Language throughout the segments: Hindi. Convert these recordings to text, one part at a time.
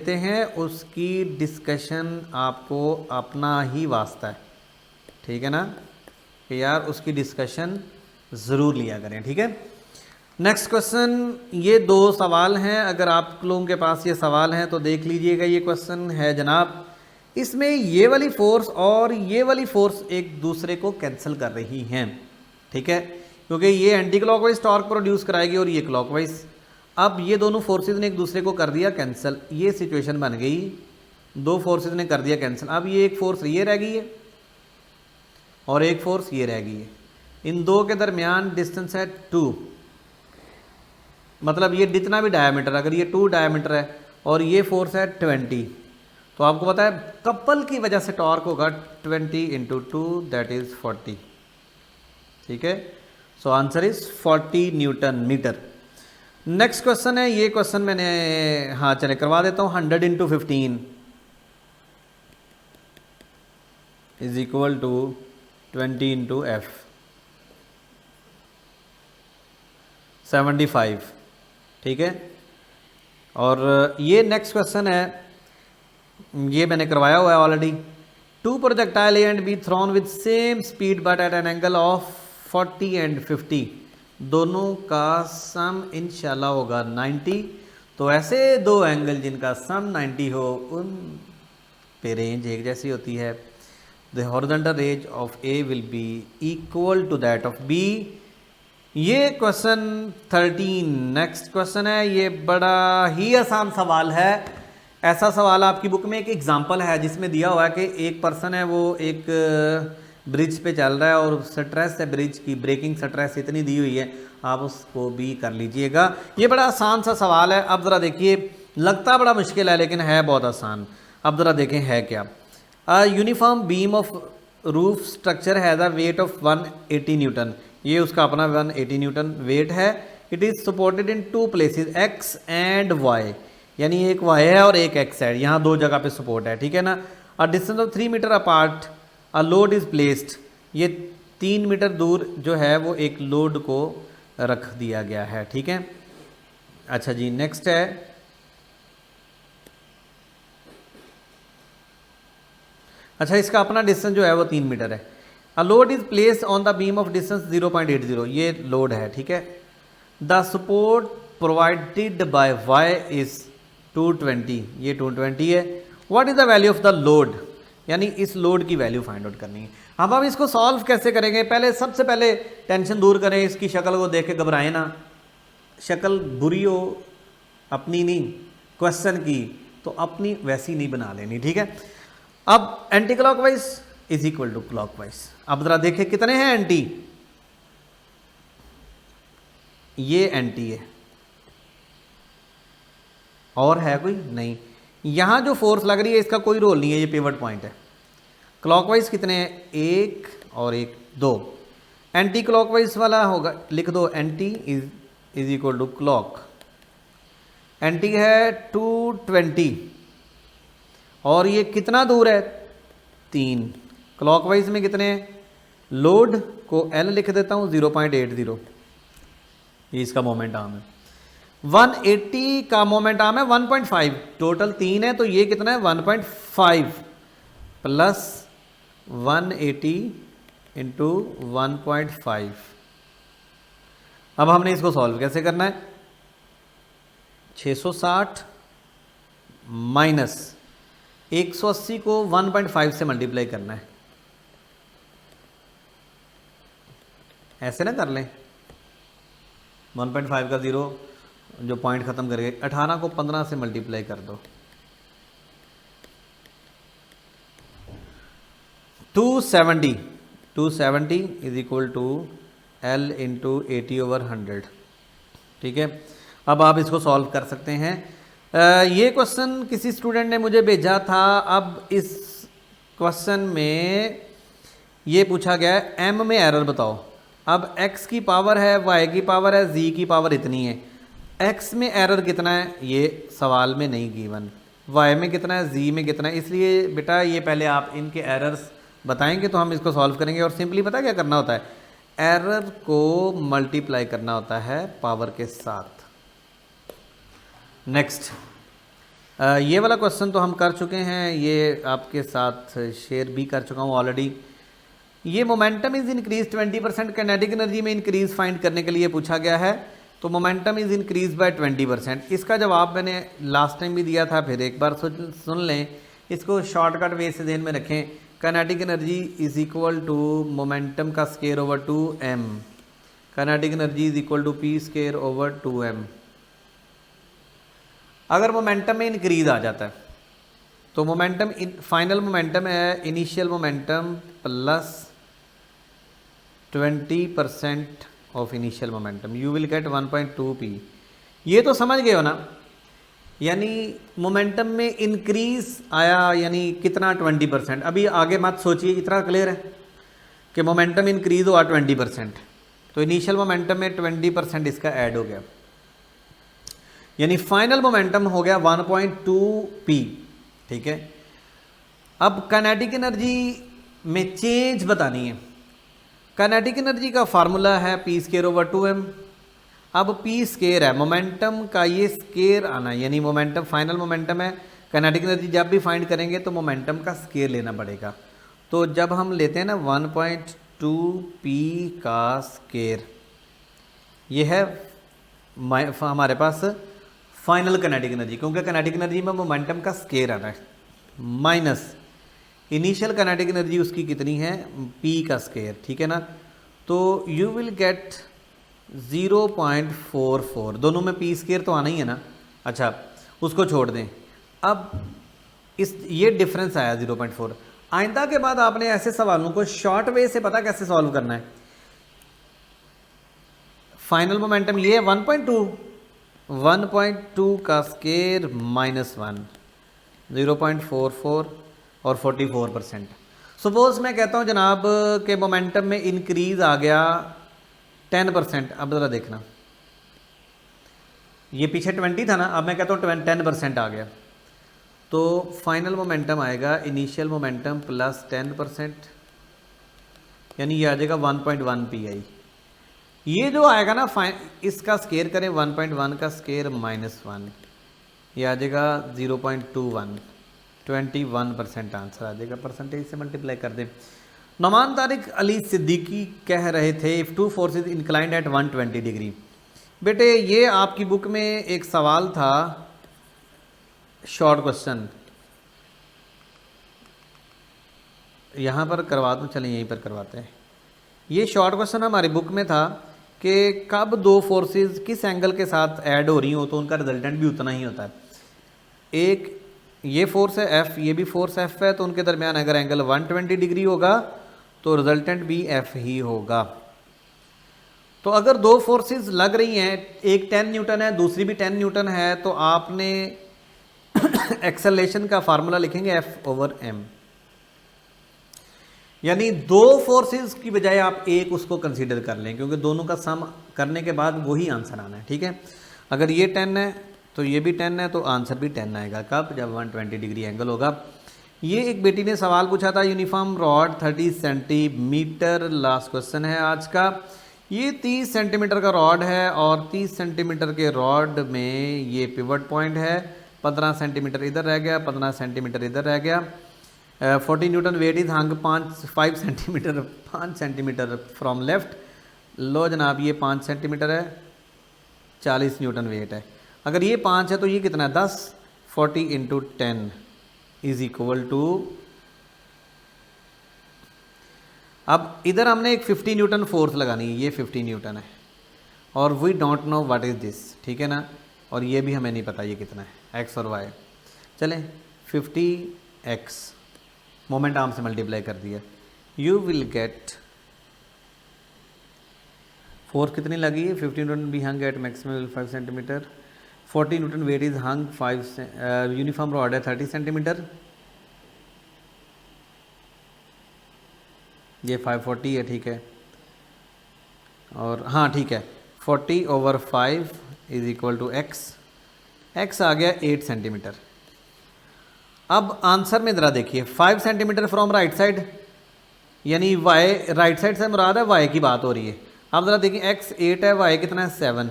देते हैं उसकी डिस्कशन आपको अपना ही वास्ता है, ठीक है ना, कि यार उसकी डिस्कशन ज़रूर लिया करें, ठीक है। नेक्स्ट क्वेश्चन, ये दो सवाल हैं, अगर आप लोगों के पास ये सवाल हैं तो देख लीजिएगा। ये क्वेश्चन है जनाब, इसमें ये वाली फोर्स और ये वाली फोर्स एक दूसरे को कैंसिल कर रही हैं, ठीक है, क्योंकि ये एंटी क्लॉकवाइज टॉर्क प्रोड्यूस कराएगी और ये क्लॉकवाइज। अब ये दोनों फोर्सेज ने एक दूसरे को कर दिया कैंसिल, ये सिचुएशन बन गई, दो फोर्सेज ने कर दिया कैंसिल। अब ये एक फोर्स ये रह गई है और एक फोर्स ये रह गई है, इन दो के दरमियान डिस्टेंस है 2, मतलब ये जितना भी डायमीटर, अगर ये 2 डायमीटर है और ये फोर्स है 20, तो आपको पता है कपल की वजह से टॉर्क होगा 20 × 2 दैट इज 40, ठीक है। So answer is 40 newton metre. Next question है, ये क्वेश्चन मैंने हाँ चले करवा देता हूँ। 100 × 15 इज इक्वल टू 20 × F 75, ठीक है। और ये नेक्स्ट क्वेश्चन है, ये मैंने करवाया हुआ है already. 2 projectile A and be thrown with same speed but at an angle of 40 and 50, दोनों का सम इंशाल्लाह होगा 90। तो ऐसे दो एंगल जिनका सम 90 हो उन पे रेंज एक जैसी होती है। The horizontal range of A will be equal to that of B. ये क्वेश्चन 13 नेक्स्ट क्वेश्चन है, ये बड़ा ही आसान सवाल है। ऐसा सवाल आपकी बुक में एक एग्जाम्पल है जिसमें दिया हुआ है कि एक पर्सन है, वो एक ब्रिज पे चल रहा है और स्ट्रेस है ब्रिज की, ब्रेकिंग स्ट्रेस इतनी दी हुई है, आप उसको भी कर लीजिएगा। ये बड़ा आसान सा सवाल है। अब ज़रा देखिए, लगता बड़ा मुश्किल है लेकिन है बहुत आसान। अब ज़रा देखें है क्या। Uniform beam of roof structure has a weight of 180 Newton, ये उसका अपना 180 न्यूटन वेट है। It is supported in 2 places X and Y, यानी एक Y है और एक X है, यहाँ 2 जगह पे सपोर्ट है, ठीक है ना। A distance of 3 metre apart a load is placed, ये 3 मीटर दूर जो है वो एक लोड को रख दिया गया है, ठीक है। अच्छा जी, नेक्स्ट है, अच्छा इसका अपना डिस्टेंस जो है वो 3 मीटर है। A load is placed on the beam of distance 0.80, ये लोड है, ठीक है। The support provided by Y is 220, ये 220 है। What is the value of the load, यानी इस लोड की वैल्यू फाइंड आउट करनी है। हम इसको सॉल्व कैसे करेंगे, पहले सबसे पहले टेंशन दूर करें, इसकी शक्ल को देख के घबराएं ना, शक्ल बुरी हो अपनी नहीं क्वेश्चन की तो अपनी वैसी नहीं बना लेनी, ठीक है। अब anti clockwise is equal to clockwise. अब जरा देखें कितने हैं एंटी, ये एंटी है और है कोई नहीं, यहां जो फोर्स लग रही है इसका कोई रोल नहीं है, ये पिवट पॉइंट है। क्लॉकवाइज कितने हैं, 1 और 1 2। एंटी क्लॉकवाइज वाला होगा, लिख दो anti is equal to clock. Anti है 220 और ये कितना दूर है 3। क्लॉकवाइज में कितने, लोड को L लिख देता हूँ 0.80, ये इसका मोमेंट आर्म है। 180 का मोमेंट आर्म है 1.5, टोटल 3 है तो ये कितना है 1.5 प्लस 180 इंटू 1.5। अब हमने इसको सॉल्व कैसे करना है, 660 माइनस 180 को 1.5 से मल्टीप्लाई करना है, ऐसे ना कर लें। 1.5 का 0 जो पॉइंट ख़त्म करके 18 को 15 से मल्टीप्लाई कर दो, 270 is equal to L into 80/100, ठीक है। अब आप इसको सॉल्व कर सकते हैं। ये क्वेश्चन किसी स्टूडेंट ने मुझे भेजा था। अब इस क्वेश्चन में ये पूछा गया है m में एरर बताओ। अब x की पावर है, y की पावर है, z की पावर इतनी है, x में एरर कितना है ये सवाल में नहीं गिवन, y में कितना है, z में कितना है, इसलिए बेटा ये पहले आप इनके एरर्स बताएंगे तो हम इसको सॉल्व करेंगे। और सिंपली पता क्या करना होता है, एरर को मल्टीप्लाई करना होता है पावर के साथ। नेक्स्ट ये वाला क्वेश्चन तो हम कर चुके हैं, ये आपके साथ शेयर भी कर चुका हूँ ऑलरेडी। ये momentum is increase 20%, kinetic energy में इंक्रीज फाइंड करने के लिए पूछा गया है। तो मोमेंटम इज़ इंक्रीज बाय 20%। इसका जवाब मैंने लास्ट टाइम भी दिया था, फिर एक बार सुन लें, इसको शॉर्टकट वे से ध्यान में रखें। Kinetic energy is equal to momentum का square over 2m। Kinetic energy is equal to p square over 2m। अगर मोमेंटम में इंक्रीज आ जाता है तो मोमेंटम फाइनल मोमेंटम है initial momentum plus 20% of initial momentum, you will get 1.2p। ये तो समझ गए हो ना, यानी मोमेंटम में इंक्रीज आया यानी कितना 20%। अभी आगे मत सोचिए, इतना क्लियर है कि मोमेंटम इंक्रीज हुआ 20%, तो इनिशियल मोमेंटम में 20% इसका ऐड हो गया, यानी फाइनल मोमेंटम हो गया 1.2p। ठीक है, अब काइनेटिक एनर्जी में चेंज बतानी है। काइनेटिक एनर्जी का फार्मूला है p स्केयर ओवर 2m। अब p स्केयर है, मोमेंटम का ये स्केयर आना, यानी मोमेंटम फाइनल मोमेंटम है। काइनेटिक एनर्जी जब भी फाइंड करेंगे तो मोमेंटम का स्केयर लेना पड़ेगा। तो जब हम लेते हैं ना 1.2p का स्केयर, ये है हमारे पास फाइनल काइनेटिक एनर्जी, क्योंकि काइनेटिक एनर्जी में मोमेंटम का स्केयर आना है, माइनस इनिशियल काइनेटिक एनर्जी उसकी कितनी है p का स्केयर। ठीक है ना, तो यू विल गेट 0.44। दोनों में p स्केयर तो आना ही है ना। अच्छा, उसको छोड़ दें। अब इस ये डिफरेंस आया 0.4। आइंदा के बाद आपने ऐसे सवालों को शॉर्ट वे से पता कैसे सॉल्व करना है। फाइनल मोमेंटम ये है 1.2 का स्केयर माइनस 1, 0.44 और 44%। सपोज मैं कहता हूँ जनाब के मोमेंटम में इंक्रीज आ गया 10%। अब ज़रा देखना, ये पीछे 20 था ना, अब मैं कहता हूँ 10% आ गया, तो फाइनल मोमेंटम आएगा इनिशियल मोमेंटम प्लस 10%, यानी ये आ जाएगा 1.1 pi। ये जो आएगा ना इसका स्केयर करें 1.1 का स्केयर माइनस 1, ये आ जाएगा 0.21, 21% आंसर आ जाएगा। परसेंटेज से मल्टीप्लाई कर दें। नौमान तारिक अली सिद्दीकी कह रहे थे if two forces inclined at 120 degree. बेटे ये आपकी बुक में एक सवाल था, शॉर्ट क्वेश्चन, यहाँ पर करवा दूँ, चलें यहीं पर करवाते हैं। ये शॉर्ट क्वेश्चन हमारी बुक में था कि कब दो फोर्सेस किस एंगल के साथ ऐड हो रही हो तो उनका रिजल्टेंट भी उतना ही होता है। एक ये फोर्स है F, ये भी फोर्स F है, तो उनके दरमियान अगर एंगल 120 डिग्री होगा तो रिजल्टेंट भी F ही होगा। तो अगर दो फोर्सेस लग रही हैं, एक 10 न्यूटन है दूसरी भी 10 न्यूटन है, तो आपने एक्सेलरेशन का फार्मूला लिखेंगे F/m, यानी दो फोर्सेस की बजाय आप एक उसको कंसीडर कर लें, क्योंकि दोनों का सम करने के बाद वही आंसर आना है। ठीक है, अगर ये 10 है तो ये भी 10 है, तो आंसर भी 10 आएगा। कब? जब 120 डिग्री एंगल होगा। ये एक बेटी ने सवाल पूछा था, uniform rod 30 centimetre, last question है आज का। ये 30 सेंटीमीटर का रॉड है और 30 सेंटीमीटर के रॉड में ये पिवट पॉइंट है, 15 सेंटीमीटर इधर रह गया, 15 सेंटीमीटर इधर रह गया। 40 newton weight is hung 5 centimetre from left. लो जनाब, ये 5 सेंटीमीटर है, 40 न्यूटन वेट है। अगर ये 5 है तो ये कितना है 10, 40 × 10 इज इक्वल टू, अब इधर हमने एक 50 न्यूटन फोर्स लगानी है, ये 50 न्यूटन है और we don't know what is this. ठीक है ना, और ये भी हमें नहीं पता ये कितना है, x और y। चलें 50x मोमेंट आर्म से मल्टीप्लाई कर दिया, यू विल गेट फोर्स कितनी लगी है 50 newton be hung at maximum 5 centimetre, 40 newton weight is hung 5, uniform rod है 30 सेंटीमीटर, ये 540 है। ठीक है, और हाँ ठीक है, 40/5 इज इक्वल टू x आ गया 8 सेंटीमीटर। अब आंसर में ज़रा देखिए, 5 सेंटीमीटर फ्रॉम राइट साइड, यानी y राइट साइड से मुराद है y की बात हो रही है। अब ज़रा देखिए x 8 है, y कितना है 7।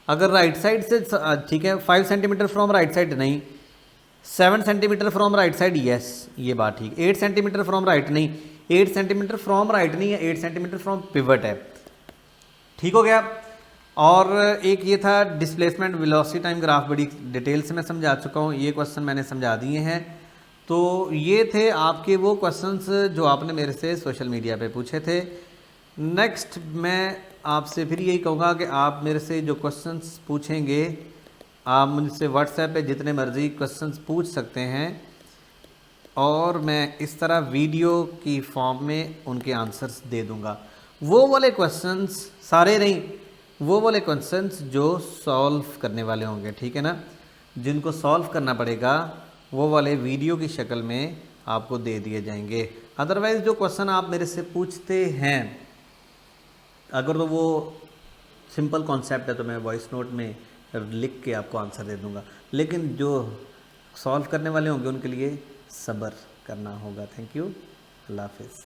अगर राइट साइड से, ठीक है 5 सेंटीमीटर फ्रॉम राइट साइड नहीं, 7 centimetre from right side, yes ये बात ठीक। 8 सेंटीमीटर फ्रॉम राइट नहीं, 8 सेंटीमीटर फ्रॉम राइट नहीं है, 8 सेंटीमीटर फ्रॉम पिवट है। ठीक हो गया। और एक ये था डिस्प्लेसमेंट वेलोसिटी टाइम ग्राफ, बड़ी डिटेल से मैं समझा चुका हूँ, ये क्वेश्चन मैंने समझा दिए हैं। तो ये थे आपके वो क्वेश्चंस जो आपने मेरे से सोशल मीडिया पे पूछे थे। नेक्स्ट मैं आपसे फिर यही कहूँगा कि आप मेरे से जो क्वेश्चंस पूछेंगे, आप मुझसे व्हाट्सएप पे जितने मर्ज़ी क्वेश्चंस पूछ सकते हैं, और मैं इस तरह वीडियो की फॉर्म में उनके आंसर्स दे दूँगा। वो वाले क्वेश्चंस सारे नहीं, वो वाले क्वेश्चंस जो सॉल्व करने वाले होंगे, ठीक है ना, जिनको सॉल्व करना पड़ेगा, वो वाले वीडियो की शक्ल में आपको दे दिए जाएंगे। अदरवाइज़ जो क्वेश्चन आप मेरे से पूछते हैं, अगर तो वो सिंपल कॉन्सेप्ट है तो मैं वॉइस नोट में लिख के आपको आंसर दे दूंगा, लेकिन जो सॉल्व करने वाले होंगे उनके लिए सब्र करना होगा। थैंक यू, अल्लाह हाफिज़।